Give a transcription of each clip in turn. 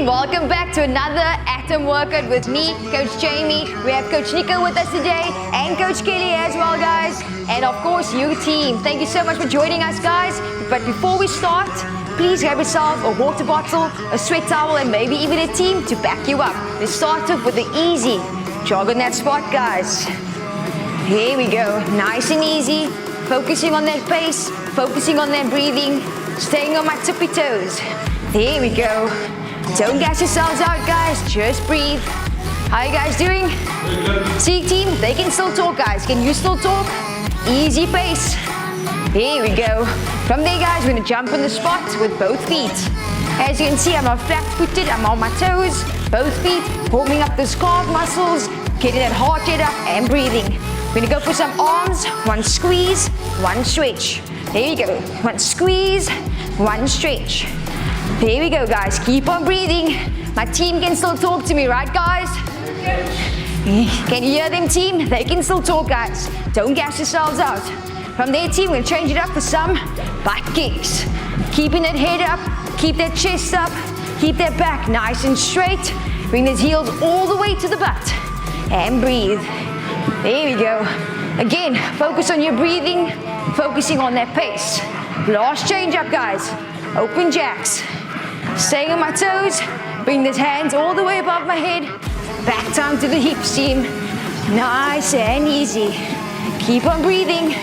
team, welcome back to another Atom workout with me, Coach Jamie. We have Coach Nico with us today and Coach Kelly as well, guys. And of course, you team. Thank you so much for joining us, guys. But before we start, please grab yourself a water bottle, a sweat towel, and maybe even a team to back you up. Let's start off with the easy jog on that spot, guys. Here we go, nice and easy. Focusing on that pace, focusing on that breathing, staying on my tippy toes. There we go. Don't gas yourselves out, guys. Just breathe. How are you guys doing? See, team, they can still talk, guys. Can you still talk? Easy pace. Here we go. From there, guys, we're gonna jump on the spot with both feet. As you can see, I'm not flat-footed. I'm on my toes. Both feet, warming up those calf muscles, getting that heart rate up and breathing. We're gonna go for some arms. One squeeze, one stretch. There you go. One squeeze, one stretch. There we go, guys. Keep on breathing. My team can still talk to me, right, guys? Can you hear them, team? They can still talk, guys. Don't gas yourselves out. From there, team, we're gonna change it up for some butt kicks. Keeping that head up, keep that chest up, keep that back nice and straight. Bring those heels all the way to the butt. And breathe. There we go. Again, focus on your breathing, focusing on that pace. Last change up, guys. Open jacks. Staying on my toes. Bring those hands all the way above my head. Back down to the hips, team. Nice and easy. Keep on breathing.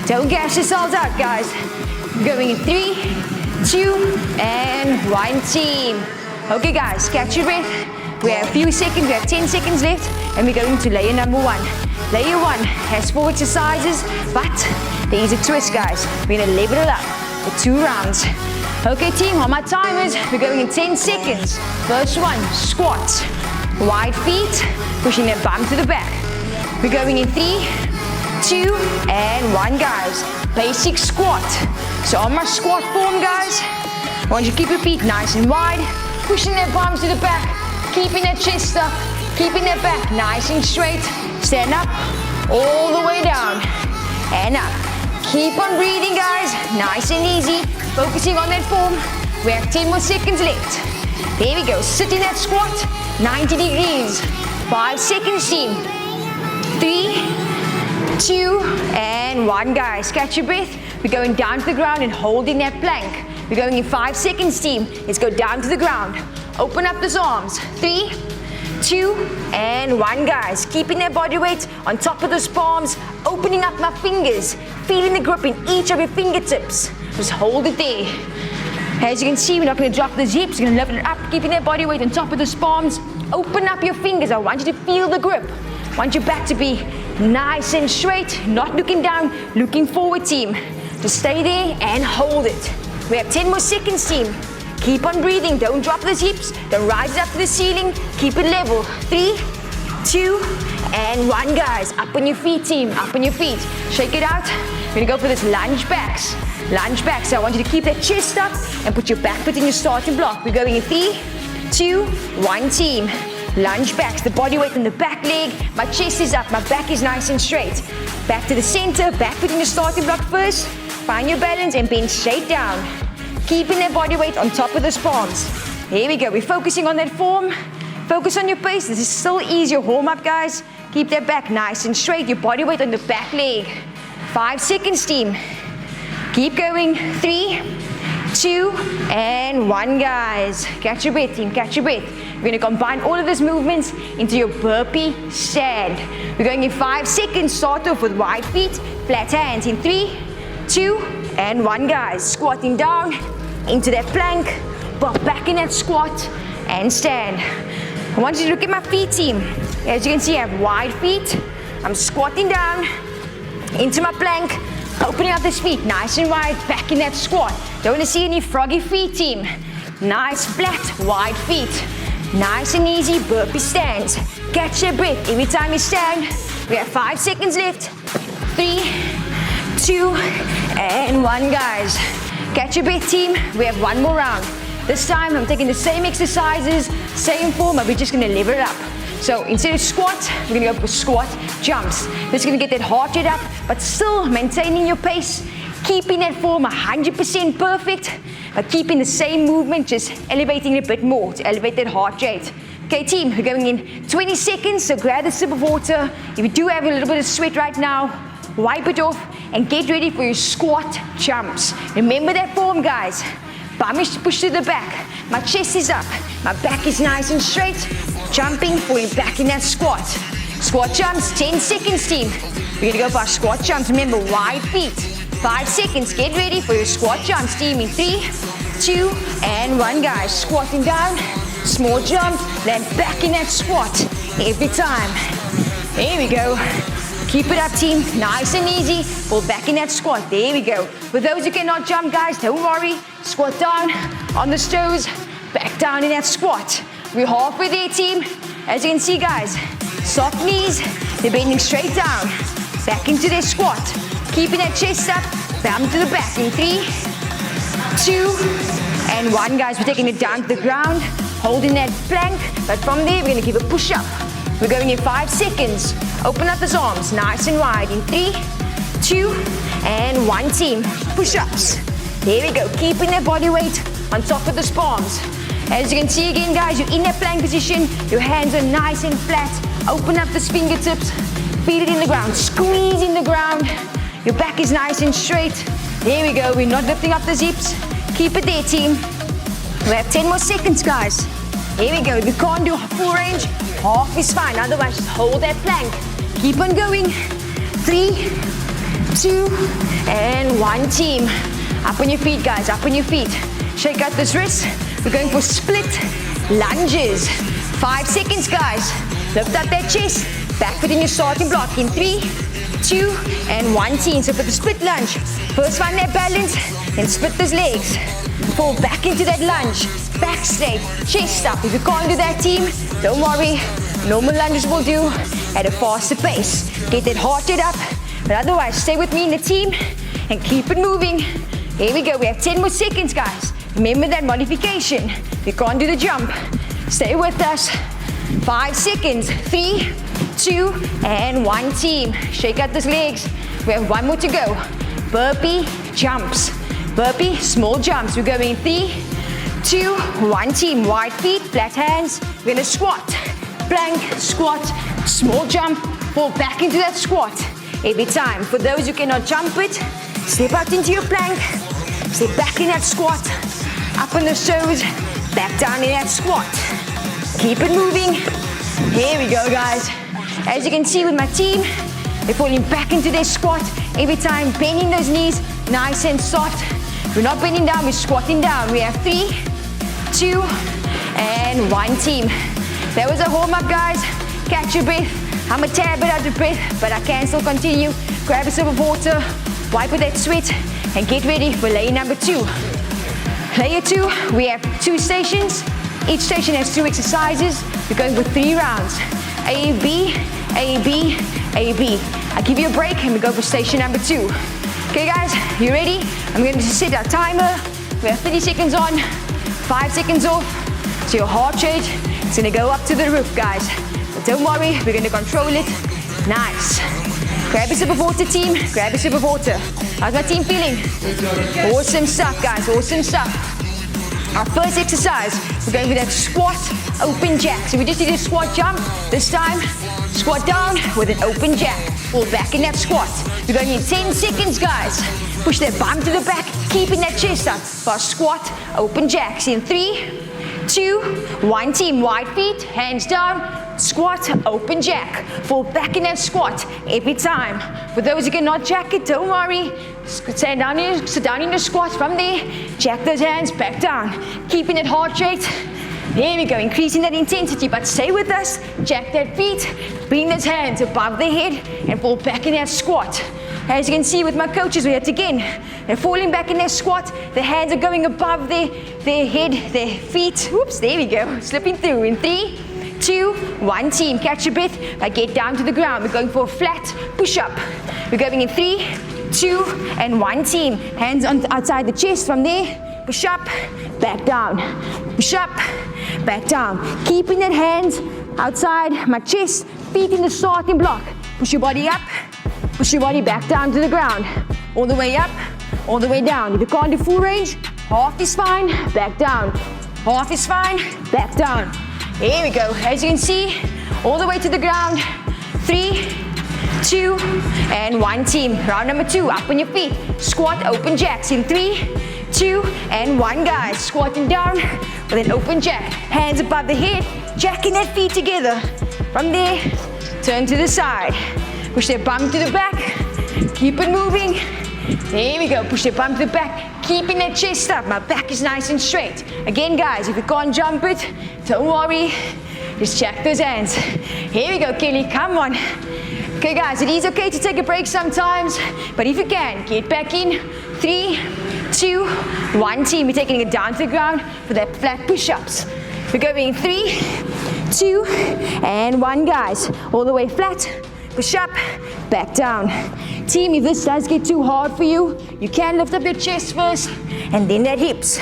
Don't gas yourselves out, guys. Going in 3, 2, and 1, team. Okay, guys, catch your breath. We have a few seconds, we have 10 seconds left, and we're going to layer number 1. Layer 1 has 4 exercises, but there is a twist, guys. We're gonna level it up for 2 rounds. Okay, team, on my timers, we're going in 10 seconds. First one, squat. Wide feet, pushing that bum to the back. We're going in 3, 2, and 1, guys. Basic squat. So on my squat form, guys, I want you to keep your feet nice and wide, pushing that bums to the back, keeping that chest up, keeping that back nice and straight. Stand up, all the way down, and up. Keep on breathing, guys, nice and easy, focusing on that form. We have 10 more seconds left. There we go, sit in that squat, 90 degrees. 5 seconds, team. 3, 2, and 1, guys. Catch your breath. We're going down to the ground and holding that plank. We're going in 5 seconds, team. Let's go down to the ground. Open up those arms. 3, 2, and 1, guys. Keeping that body weight on top of those palms. Opening up my fingers. Feeling the grip in each of your fingertips. Just hold it there. As you can see, we're not going to drop the hips. We're going to lift it up. Keeping that body weight on top of those palms. Open up your fingers. I want you to feel the grip. I want your back to be nice and straight. Not looking down, looking forward, team. Just stay there and hold it. We have 10 more seconds, team. Keep on breathing. Don't drop those hips. Don't rise up to the ceiling. Keep it level. 3, 2, and 1, guys. Up on your feet, team. Up on your feet. Shake it out. We're gonna go for this lunge backs. Lunge backs. So I want you to keep that chest up and put your back foot in your starting block. We're going in 3, 2, 1, team. Lunge backs. The body weight on the back leg. My chest is up. My back is nice and straight. Back to the center. Back foot in your starting block first. Find your balance and bend straight down. Keeping that body weight on top of those palms. Here we go. We're focusing on that form. Focus on your pace. This is still easy. Warm up, guys. Keep that back nice and straight. Your body weight on the back leg. 5 seconds, team. Keep going. 3, 2, and 1, guys. Catch your breath, team. Catch your breath. We're going to combine all of these movements into your burpee stand. We're going in 5 seconds. Start off with wide feet, flat hands. In 3, 2, and 1, guys. Squatting down into that plank, pop back in that squat, and stand. I want you to look at my feet, team. As you can see, I have wide feet. I'm squatting down into my plank, opening up these feet nice and wide, back in that squat. Don't want to see any froggy feet, team. Nice, flat, wide feet. Nice and easy burpee stands. Catch your breath every time you stand. We have 5 seconds left. 3, 2, and 1, guys. Catch your breath, team. We have 1 more round. This time, I'm taking the same exercises, same form, but we're just gonna level it up. So instead of squat, we're gonna go for squat jumps. This is gonna get that heart rate up, but still maintaining your pace keeping that form 100% perfect, but keeping the same movement, just elevating it a bit more to elevate that heart rate. Okay, team, we're going in 20 seconds, so grab a sip of water. If you do have a little bit of sweat right now, wipe it off and get ready for your squat jumps. Remember that form, guys. Bum is pushed to the back. My chest is up. My back is nice and straight. Jumping, falling back in that squat. Squat jumps, 10 seconds, team. We're gonna go for our squat jumps. Remember, wide feet. 5 seconds. Get ready for your squat jumps, team. In 3, 2, and 1, guys. Squatting down, small jump, then back in that squat every time. There we go. Keep it up, team. Nice and easy. Pull back in that squat. There we go. For those who cannot jump, guys, don't worry. Squat down on the toes. Back down in that squat. We're halfway there, team. As you can see, guys, soft knees. They're bending straight down. Back into their squat. Keeping that chest up. Bum to the back. In 3, 2, and 1, guys. We're taking it down to the ground. Holding that plank. But from there, we're going to give a push-up. We're going in 5 seconds. Open up those arms, nice and wide. In 3, 2, and 1, team. Push-ups. There we go. Keeping that body weight on top of those palms. As you can see again, guys, you're in that plank position. Your hands are nice and flat. Open up the fingertips. Feel it in the ground. Squeeze in the ground. Your back is nice and straight. There we go. We're not lifting up the hips. Keep it there, team. We have 10 more seconds, guys. Here we go. If you can't do full range, half is fine. Otherwise, just hold that plank. Keep on going. 3, 2, and 1, team. Up on your feet, guys. Up on your feet. Shake out those wrists. We're going for split lunges. 5 seconds, guys. Lift up that chest. Back foot in your starting block. In 3, 2, and 1, team. So for the split lunge, first find that balance, then split those legs. Fall back into that lunge. Back straight, chest up. If you can't do that, team, don't worry. Normal lunges will do at a faster pace. Get that heart rate up. But otherwise, stay with me in the team and keep it moving. Here we go. We have 10 more seconds, guys. Remember that modification. If you can't do the jump, stay with us. 5 seconds. 3, 2, and 1, team. Shake out those legs. We have 1 more to go. Burpee jumps. Burpee, small jumps. We're going 3, 2, 1, team. Wide feet, flat hands. We're gonna squat, plank, squat, small jump, fall back into that squat every time. For those who cannot jump it, step out into your plank, step back in that squat, up on the toes, back down in that squat. Keep it moving. Here we go, guys. As you can see with my team, they're falling back into their squat every time, bending those knees, nice and soft. We're not bending down, we're squatting down. We have 3, 2, and 1, team. That was a warm-up, guys. Catch your breath. I'm a tad bit out of breath, but I can still continue. Grab a sip of water, wipe with that sweat, and get ready for layer number 2. Layer 2, we have 2 stations. Each station has 2 exercises. We're going for 3 rounds. A, B, A, B, A, B. I give you a break and we go for station number 2. Okay, guys, you ready? I'm going to set our timer. We have 30 seconds on, 5 seconds off. So your heart rate is going to go up to the roof, guys. But don't worry, we're going to control it. Nice. Grab a sip of water, team. Grab a sip of water. How's my team feeling? Awesome stuff, guys. Awesome stuff. Our first exercise, we're going with that squat, open jack. So we just did a squat jump. This time, squat down with an open jack. Pull back in that squat. We're going in 10 seconds, guys. Push that bum to the back, keeping that chest up for our squat, open jacks. In 3, 2, 1, team. Wide feet, hands down, squat, open jack. Fall back in that squat every time. For those who cannot jack it, don't worry. Sit down in the squat. From there, jack those hands back down. Keeping that heart rate. There we go, increasing that intensity, but stay with us. Jack that feet, bring those hands above the head, and fall back in that squat. As you can see with my coaches, we have to again, they're falling back in their squat. The hands are going above their head, their feet. Oops, there we go, slipping through. In 3, 2, 1, team. Catch your breath, but get down to the ground. We're going for a flat push-up. We're going in 3, 2, and 1, team. Hands on outside the chest. From there, push up, back down. Push up, back down. Keeping that hands outside my chest, feet in the starting block. Push your body up, push your body back down to the ground. All the way up, all the way down. If you can't do full range, half is fine, back down. Half is fine, back down. Here we go. As you can see, all the way to the ground. 3, 2, and 1 team. Round number 2, up on your feet. Squat, open jacks in 3, 2, and 1 guys. Squatting down with an open jack. Hands above the head, jacking that feet together. From there, turn to the side. Push that bum to the back. Keep it moving. There we go. Push that bum to the back. Keeping that chest up. My back is nice and straight. Again, guys, if you can't jump it, don't worry. Just check those hands. Here we go, Kelly. Come on. Okay, guys, it is okay to take a break sometimes, but if you can, get back in. 3, 2, 1 team. We're taking it down to the ground for that flat push-ups. We're going in 3, 2, and 1, guys. All the way flat. Push up, back down. Team, if this does get too hard for you, you can lift up your chest first, and then that hips.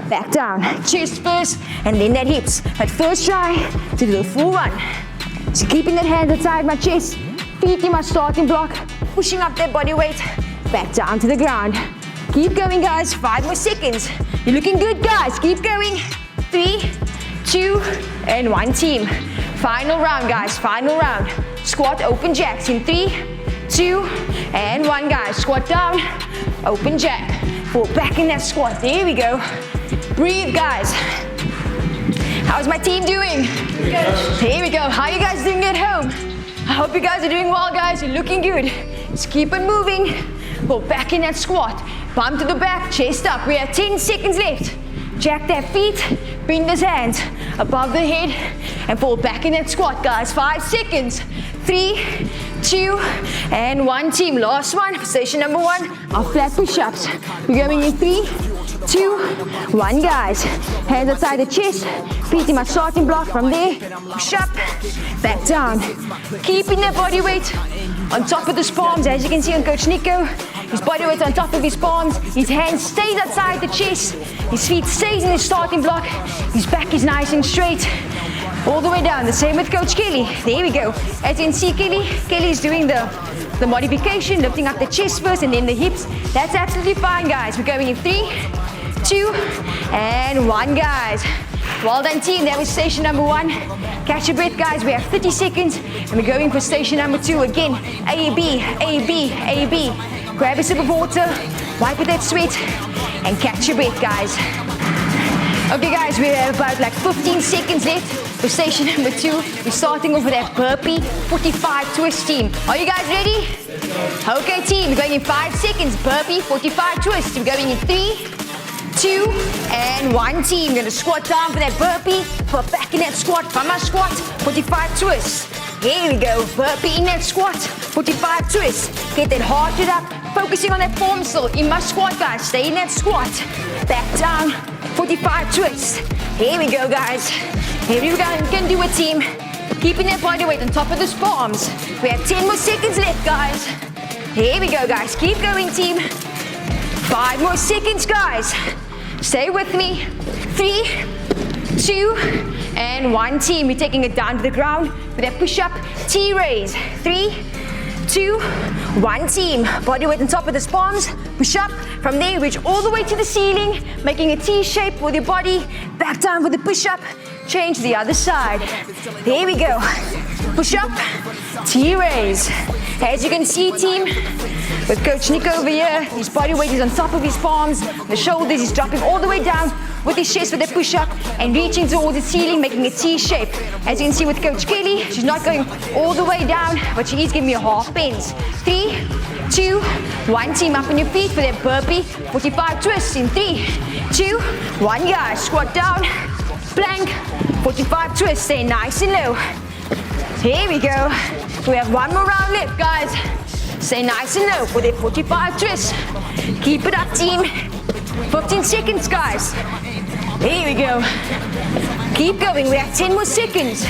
Back down, chest first, and then that hips. But first try to do the full run. So keeping that hand inside my chest, feet in my starting block, pushing up that body weight, back down to the ground. Keep going, guys, 5 more seconds. You're looking good, guys, keep going. 3, 2, and 1 team. Final round, guys, final round. Squat, open jacks in 3, 2, and 1, guys. Squat down, open jack. Fall back in that squat, there we go. Breathe, guys. How's my team doing? Good. Here we go. How are you guys doing at home? I hope you guys are doing well, guys. You're looking good. Just keep it moving. Go back in that squat. Bum to the back, chest up. We have 10 seconds left. Jack that feet, bring those hands above the head, and fall back in that squat, guys. 5 seconds. 3, 2, and 1 team. Last one for station number 1, our flat push-ups. We're going in 3, 2, 1, guys. Hands outside the chest, feet in my starting block. From there, push up, back down. Keeping that body weight on top of the palms. As you can see on Coach Nico, his body weight on top of his palms. His hands stays outside the chest. His feet stays in his starting block. His back is nice and straight. All the way down. The same with Coach Kelly. There we go. As you can see, Kelly's doing the modification, lifting up the chest first and then the hips. That's absolutely fine, guys. We're going in 3, 2, and 1, guys. Well done, team. That was station number 1. Catch your breath, guys. We have 30 seconds, and we're going for station number 2 again. A, B, A, B, A, B. Grab a sip of water, wipe with that sweat, and catch your breath, guys. Okay, guys, we have about like 15 seconds left for station number 2. We're starting off with that burpee 45 twist, team. Are you guys ready? Okay, team, we're going in 5 seconds. Burpee 45 twist. We're going in 3, 2, and 1, team. We're gonna squat down for that burpee. Put back in that squat. From our squat, 45 twists. Here we go. Burpee in that squat. 45 twists. Get that heart rate up. Focusing on that form still. In my squat, guys. Stay in that squat. Back down. 45 twists. Here we go, guys. Here we go. You can do it, team. Keeping that body weight on top of those palms. We have 10 more seconds left, guys. Here we go, guys. Keep going, team. 5 more seconds, guys. Stay with me. 3, 2, and 1, team. We're taking it down to the ground with that push-up T-raise. 3, 2, 1, team. Body weight on top of the palms. Push up. From there, reach all the way to the ceiling, making a T shape with your body. Back down for the push-up. Change to the other side. There we go. Push up, T-raise. As you can see, team, with Coach Nico over here, his body weight is on top of his palms, the shoulders, he's dropping all the way down with his chest with a push-up and reaching towards the ceiling, making a T shape. As you can see with Coach Kelly, she's not going all the way down, but she is giving me a half bend. 3, 2, 1, team, up on your feet for that burpee. 45 twists in 3, 2, 1, guys. Squat down, plank, 45 twists, stay nice and low. Here we go. We have 1 more round left, guys. Stay nice and low for the 45 twists. Keep it up, team. 15 seconds, guys. Here we go. Keep going. We have 10 more seconds.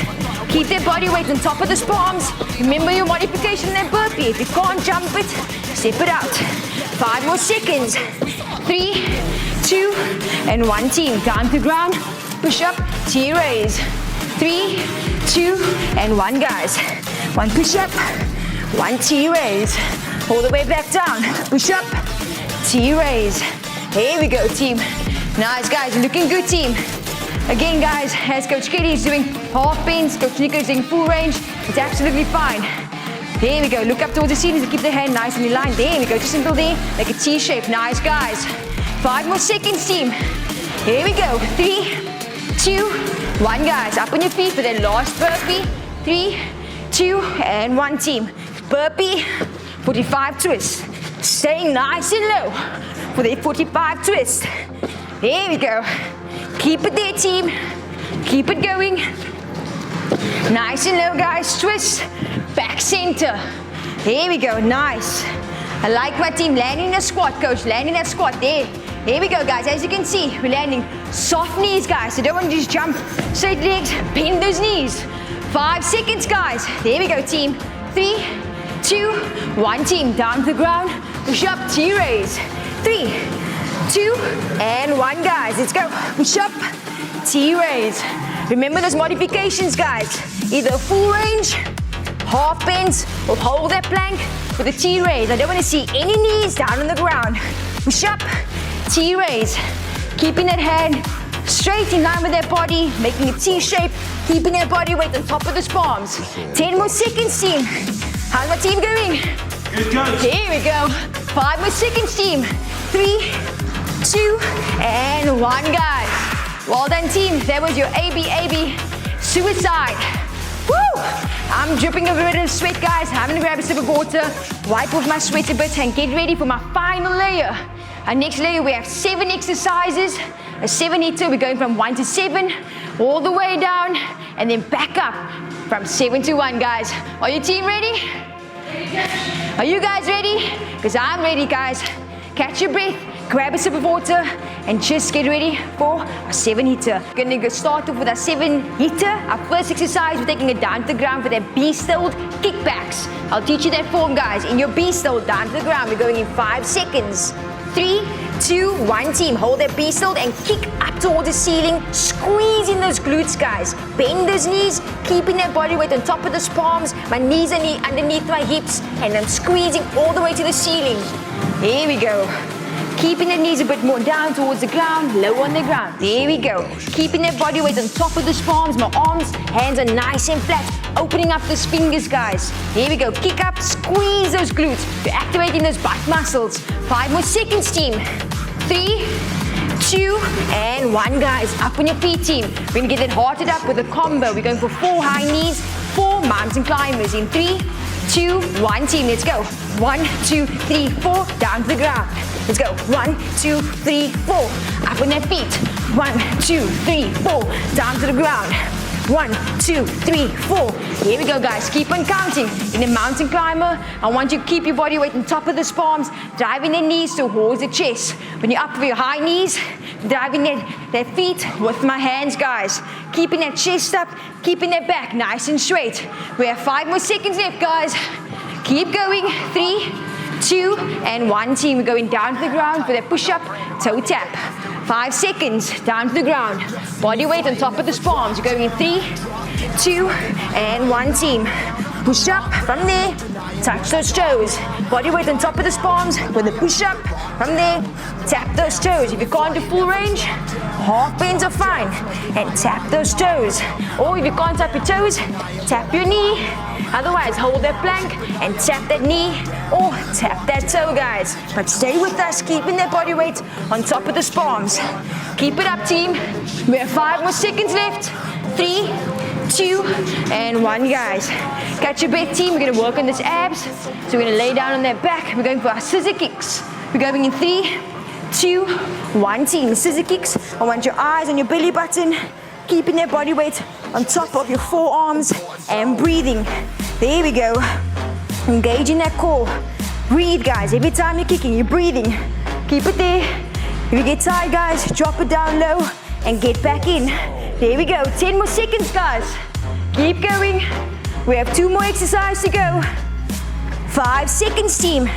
Keep their body weight on top of the palms. Remember your modification in that burpee. If you can't jump it, step it out. 5 more seconds. 3, 2, and 1, team. Down to ground. Push up, T-raise. 3, 2, and 1, guys. 1 push up, 1 T-raise. All the way back down. Push up, T-raise. Here we go, team. Nice, guys, looking good, team. Again, guys, as Coach Katie is doing half bends, Coach Nico is doing full range. It's absolutely fine. There we go, look up towards the ceiling to keep the hand nice and in line. There we go, just until there, like a T shape. Nice, guys. 5 more seconds, team. Here we go, 3, 2, 1, guys. Up on your feet for that last burpee. 3, 2, and 1, team. Burpee, 45 twists. Staying nice and low for the 45 twist. There we go. Keep it there, team. Keep it going. Nice and low, guys. Twist. Back center. Here we go. Nice. I like my team landing in a squat, coach. Landing that squat there. Here we go, guys. As you can see, we're landing soft knees, guys. So don't want to just jump straight legs. Bend those knees. 5 seconds, guys. There we go, team. 3, 2, 1, team. Down to the ground. Push up, T-raise. 3, 2, and 1, guys. Let's go. Push up, T-raise. Remember those modifications, guys. Either full range, half bends, or hold that plank with a T-raise. I don't want to see any knees down on the ground. Push up, T-raise. Keeping that hand straight in line with their body, making a T shape, keeping their body weight on top of the palms. 10 more seconds, team. How's my team going? Good, coach. Here we go. 5 more seconds, team. 3, 2, and 1, guys. Well done, team. That was your AB suicide. Woo! I'm dripping a bit of sweat, guys. Having to grab a sip of water, wipe off my sweat a bit, and get ready for my final layer. Our next layer, we have 7 exercises. A 7-hitter, we're going from 1 to 7, all the way down, and then back up from 7 to 1, guys. Are your team ready? Are you guys ready? Because I'm ready, guys. Catch your breath, grab a sip of water, and just get ready for our 7-hitter. We're gonna start off with our 7-hitter. Our first exercise, we're taking it down to the ground for that beast-hold kickbacks. I'll teach you that form, guys. In your beast-hold, down to the ground, we're going in 5 seconds. 3, 2, 1, team. Hold that beast hold and kick up towards the ceiling. Squeeze in those glutes, guys. Bend those knees, keeping that body weight on top of those palms. My knees are underneath my hips, and I'm squeezing all the way to the ceiling. Here we go. Keeping the knees a bit more down towards the ground, low on the ground. There we go. Keeping that body weight on top of those palms. My arms, hands are nice and flat. Opening up those fingers, guys. Here we go. Kick up, squeeze those glutes. You're activating those butt muscles. 5 more seconds, team. 3, 2, and 1, guys. Up on your feet, team. We're gonna get it hearted up with a combo. We're going for 4 high knees, 4 mountain climbers. In 3, 2, 1, team. Let's go. 1, 2, 3, 4. Down to the ground. Let's go. 1, 2, 3, 4. Up on their feet. 1, 2, 3, 4. Down to the ground. 1, 2, 3, 4. Here we go, guys. Keep on counting. In a mountain climber, I want you to keep your body weight on top of the palms, driving the knees towards the chest. When you're up for your high knees, driving their feet with my hands, guys. Keeping that chest up, keeping that back nice and straight. We have 5 more seconds left, guys. Keep going. 3, 2, and 1, team. We're going down to the ground for that push-up, toe tap. 5 seconds, down to the ground. Body weight on top of the palms. You're going in 3, 2, and 1, team. Push up from there, touch those toes. Body weight on top of the palms with the push up. From there, tap those toes. If you can't do full range, half bends are fine. And tap those toes. Or if you can't tap your toes, tap your knee. Otherwise, hold that plank and tap that knee or tap that toe, guys. But stay with us, keeping that body weight on top of the palms. Keep it up, team. We have 5 more seconds left. 3, 2, and 1, guys. Catch your breath, team. We're gonna work on these abs. So we're gonna lay down on their back. We're going for our scissor kicks. We're going in 3, 2, 1, team. Scissor kicks. I want your eyes on your belly button, keeping that body weight on top of your forearms and breathing. There we go. Engaging that core. Breathe, guys. Every time you're kicking, you're breathing. Keep it there. If you get tired, guys, drop it down low and get back in. There we go. 10 more seconds, guys. Keep going. We have 2 more exercises to go. 5 seconds, team.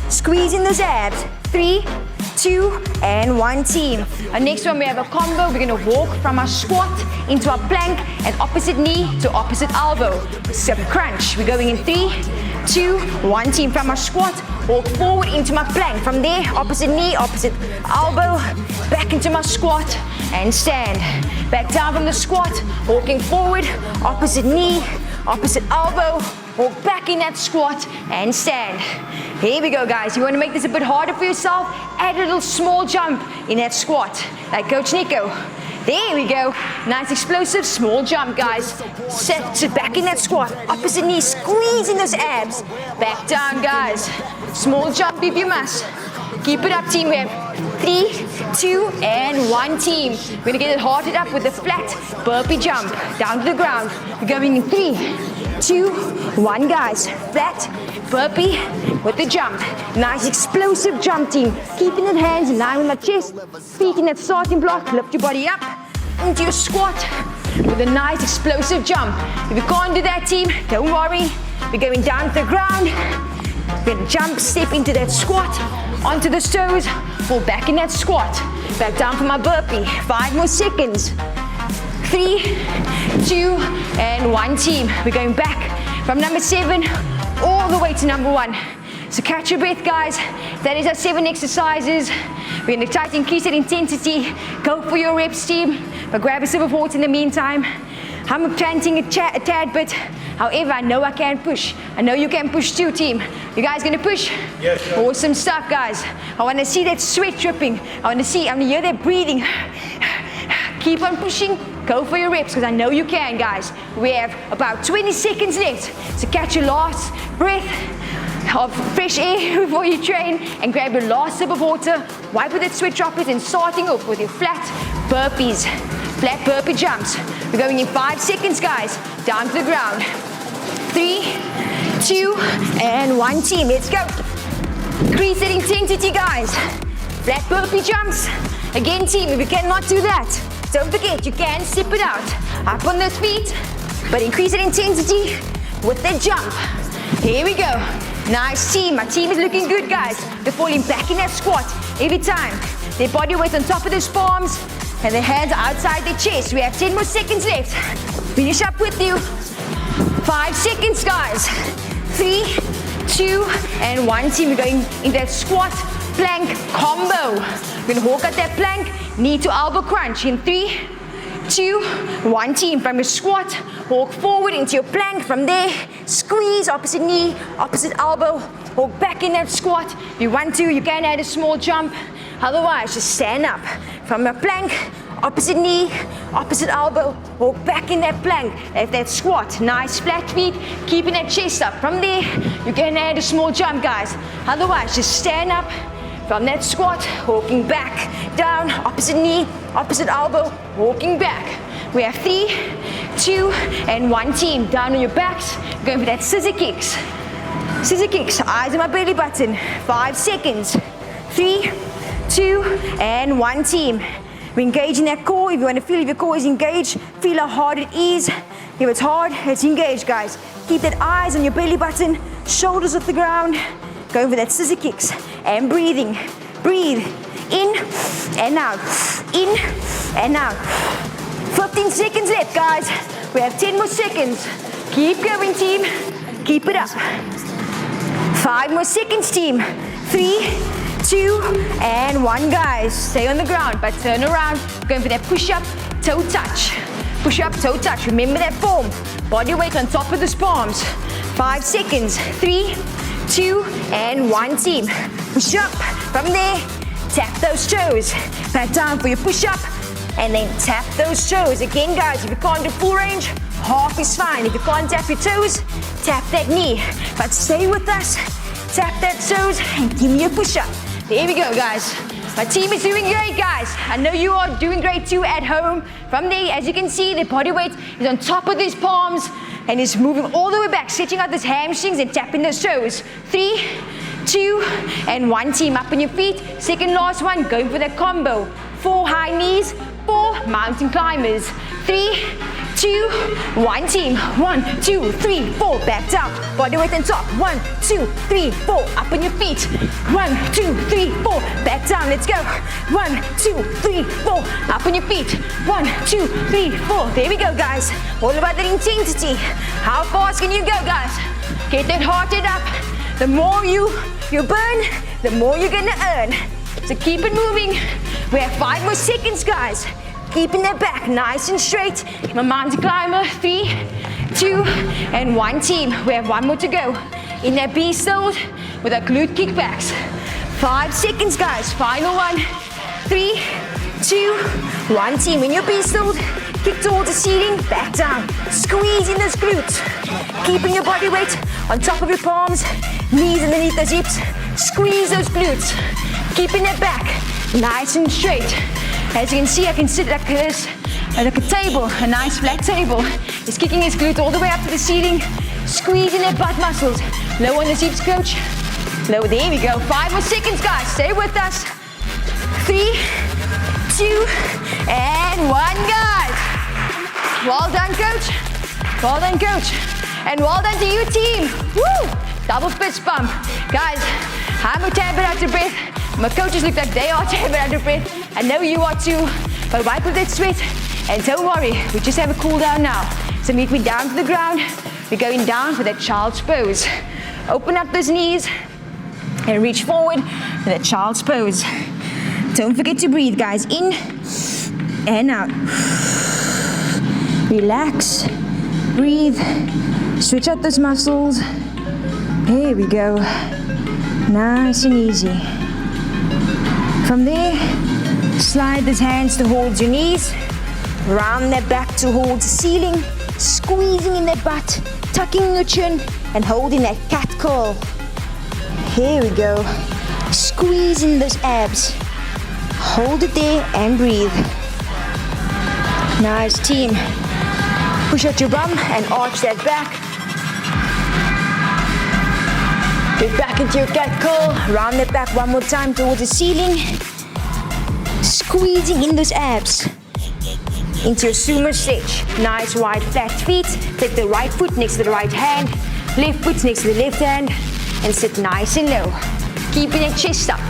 Squeeze in those abs. 3, 2, and 1, team. Our next one, we have a combo. We're gonna walk from our squat into our plank and opposite knee to opposite elbow. Some crunch. We're going in 3, 2, 1 team. From my squat, walk forward into my plank. From there, opposite knee, opposite elbow, back into my squat and stand. Back down from the squat, walking forward, opposite knee, opposite elbow, walk back in that squat and stand. Here we go, guys. You want to make this a bit harder for yourself? Add a little small jump in that squat, like Coach Nico. There we go. Nice explosive small jump, guys. Sit back in that squat. Opposite knee, squeezing those abs. Back down, guys. Small jump if you must. Keep it up, team. We have 3, 2, and 1 team. We're gonna get it hearted up with a flat burpee jump down to the ground. We're going in 3, 2, 1, guys. Flat burpee with the jump. Nice explosive jump, team. Keeping the hands in line with my chest. Feet in that starting block. Lift your body up into your squat with a nice explosive jump. If you can't do that, team, don't worry. We're going down to the ground. We're gonna jump, step into that squat, onto the toes, fall back in that squat. Back down for my burpee. 5 more seconds. 3, 2, and 1 team. We're going back from number 7 all the way to number 1. So catch your breath, guys. That is our 7 exercises. We're gonna try to increase that intensity. Go for your reps, team. But grab a sip of water in the meantime. I'm chanting a tad bit. However, I know I can push. I know you can push too, team. You guys gonna push? Yes, sir. Awesome stuff, guys. I wanna see that sweat dripping. I wanna hear that breathing. Keep on pushing. Go for your reps, because I know you can, guys. We have about 20 seconds left. So catch your last breath of fresh air before you train and grab your last sip of water. Wipe with that sweat droplets and starting off with your flat burpees. Flat burpee jumps. We're going in 5 seconds, guys. Down to the ground. 3, 2, and 1 team. Let's go. Increase that intensity, guys. Flat burpee jumps. Again, team, if you cannot do that, don't forget, you can sip it out. Up on those feet, but increase that intensity with the jump. Here we go. Nice, team. My team is looking good, guys. They're falling back in that squat every time. Their body weight on top of those palms and their hands outside their chest. We have 10 more seconds left. Finish up with you. 5 seconds, guys. 3, 2, and 1 team. We're going in that squat plank combo. We're gonna walk out that plank, knee to elbow crunch in 3, 2, 1 team. From your squat, walk forward into your plank. From there, squeeze opposite knee, opposite elbow. Walk back in that squat. If you want to, you can add a small jump. Otherwise, just stand up. From your plank, opposite knee, opposite elbow. Walk back in that plank. That squat. Nice flat feet, keeping that chest up. From there, you can add a small jump, guys. Otherwise, just stand up. From that squat, walking back, down, opposite knee, opposite elbow, walking back. We have 3, 2, and 1 team. Down on your backs, going for that scissor kicks. Scissor kicks, eyes on my belly button. 5 seconds. 3, 2, and 1 team. We're engaging that core. If you want to feel if your core is engaged, feel how hard it is. If it's hard, it's engaged, guys. Keep that eyes on your belly button, shoulders off the ground. Going for that scissor kicks and breathing. Breathe in and out. In and out. 15 seconds left, guys. We have 10 more seconds. Keep going, team. Keep it up. 5 more seconds, team. 3, 2, and 1, guys. Stay on the ground, but turn around. Going for that push-up, toe touch. Push-up, toe touch. Remember that form. Body weight on top of those palms. 5 seconds. 3, 2, and 1 team. Push up. From there, tap those toes. Back down for your push up. And then tap those toes. Again, guys, if you can't do full range, half is fine. If you can't tap your toes, tap that knee. But stay with us. Tap that toes and give me a push up. There we go, guys. My team is doing great, guys. I know you are doing great too at home. From there, as you can see, the body weight is on top of these palms and is moving all the way back, stretching out those hamstrings and tapping those toes. 3, 2, and 1 team. Up on your feet. Second last one, going for that combo. 4 high knees, 4 mountain climbers. 3, 2, 1 team. 1, 2, 3, 4. Back down. Body weight on top. 1, 2, 3, 4. Up on your feet. 1, 2, 3, 4. Back down. Let's go. 1, 2, 3, 4. Up on your feet. 1, 2, 3, 4. There we go, guys. All about that intensity. How fast can you go, guys? Get that heart rate up. The more you burn, the more you're gonna earn. So keep it moving. We have 5 more seconds, guys. Keeping that back nice and straight. My mountain climber, 3, 2, and 1 team. We have 1 more to go. In that beast hold with our glute kickbacks. 5 seconds, guys. Final one. 3, 2, 1 team. In your beast hold, kick towards the ceiling, back down. Squeeze in those glutes. Keeping your body weight on top of your palms, knees underneath those hips. Squeeze those glutes. Keeping it back nice and straight. As you can see, I can sit like this, like a table, a nice flat table. He's kicking his glute all the way up to the ceiling, squeezing their butt muscles. Low on the hips, coach. Low, there we go. 5 more seconds, guys. Stay with us. 3, 2, and 1, guys. Well done, coach. Well done, coach. And well done to you, team. Woo! Double fist bump. Guys, I'm a tad bit out of breath. My coaches look like they are a tad bit out of breath. I know you are too, but wipe with that sweat. And don't worry, we just have a cool down now. So meet me down to the ground. We're going down for that child's pose. Open up those knees and reach forward for that child's pose. Don't forget to breathe, guys. In and out. Relax, breathe, switch out those muscles. Here we go. Nice and easy. From there, slide those hands towards your knees. Round that back towards the ceiling. Squeezing in that butt, tucking your chin, and holding that cat curl. Here we go. Squeezing those abs. Hold it there and breathe. Nice, team. Push out your bum and arch that back. Get back into your cat curl. Round that back 1 more time towards the ceiling. Squeezing in those abs. Into your sumo stretch. Nice wide flat feet. Take the right foot next to the right hand. Left foot next to the left hand. And sit nice and low. Keeping your chest up.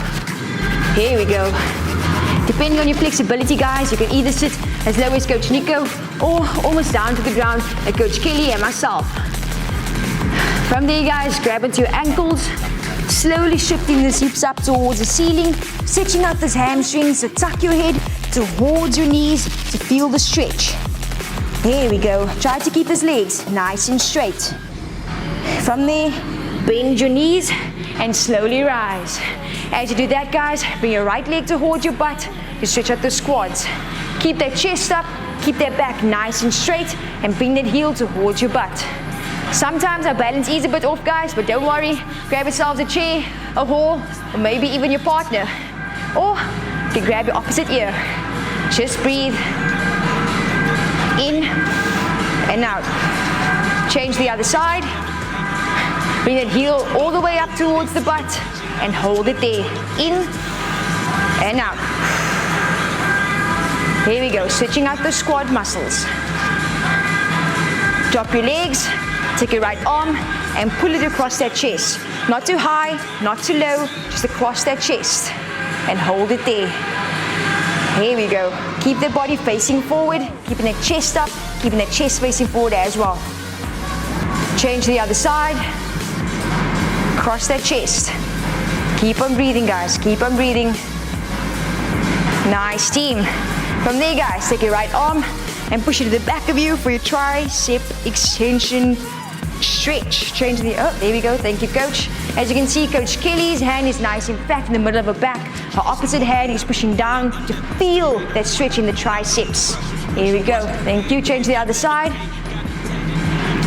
Here we go. Depending on your flexibility, guys, you can either sit as low as Coach Nico or almost down to the ground like Coach Kelly and myself. From there, guys, grab onto your ankles. Slowly shifting the hips up towards the ceiling. Stretching out those hamstrings, so tuck your head towards your knees to feel the stretch. Here we go. Try to keep those legs nice and straight. From there, bend your knees and slowly rise. As you do that, guys, bring your right leg towards your butt to stretch out the squats. Keep that chest up, keep that back nice and straight, and bring that heel towards your butt. Sometimes our balance is a bit off, guys, but don't worry. Grab yourselves a chair, a hall, or maybe even your partner. Or you can grab your opposite ear. Just breathe in and out. Change the other side. Bring that heel all the way up towards the butt and hold it there. In and out. Here we go, switching out the squat muscles. Drop your legs, take your right arm and pull it across that chest. Not too high, not too low, just across that chest. And hold it there. Here we go. Keep the body facing forward, keeping that chest up, keeping that chest facing forward as well. Change the other side. Cross that chest. Keep on breathing, guys. Keep on breathing. Nice, team. From there, guys, take your right arm and push it to the back of you for your tricep extension stretch. Change the, oh, there we go. Thank you, coach. As you can see, Coach Kelly's hand is nice and flat in the middle of her back. Her opposite hand is pushing down to feel that stretch in the triceps. Here we go. Thank you. Change the other side.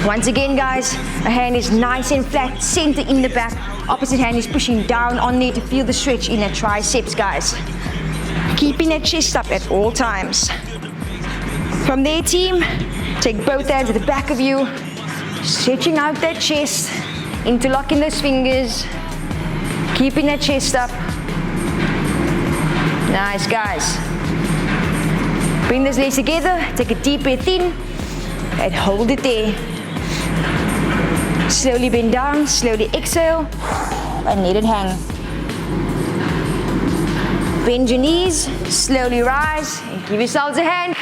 Once again, guys, her hand is nice and flat, center in the back. Opposite hand is pushing down on there to feel the stretch in the triceps, guys. Keeping that chest up at all times. From there, team, take both hands at the back of you, stretching out that chest, interlocking those fingers, keeping that chest up. Nice, guys. Bring those legs together, take a deep breath in, and hold it there. Slowly bend down, slowly exhale, and let it hang. Bend your knees, slowly rise, and give yourselves a hand.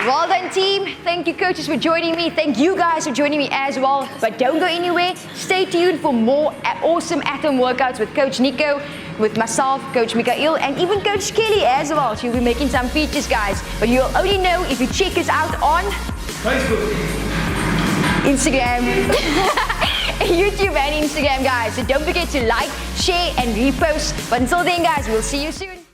Well done, team. Thank you, coaches, for joining me. Thank you guys for joining me as well. But don't go anywhere. Stay tuned for more awesome Atom workouts with Coach Nico, with myself, Coach Mikael, and even Coach Kelly as well. She'll be making some features, guys. But you'll only know if you check us out on Facebook, Instagram, YouTube and Instagram, guys. So don't forget to like, share, and repost. But until then, guys, we'll see you soon.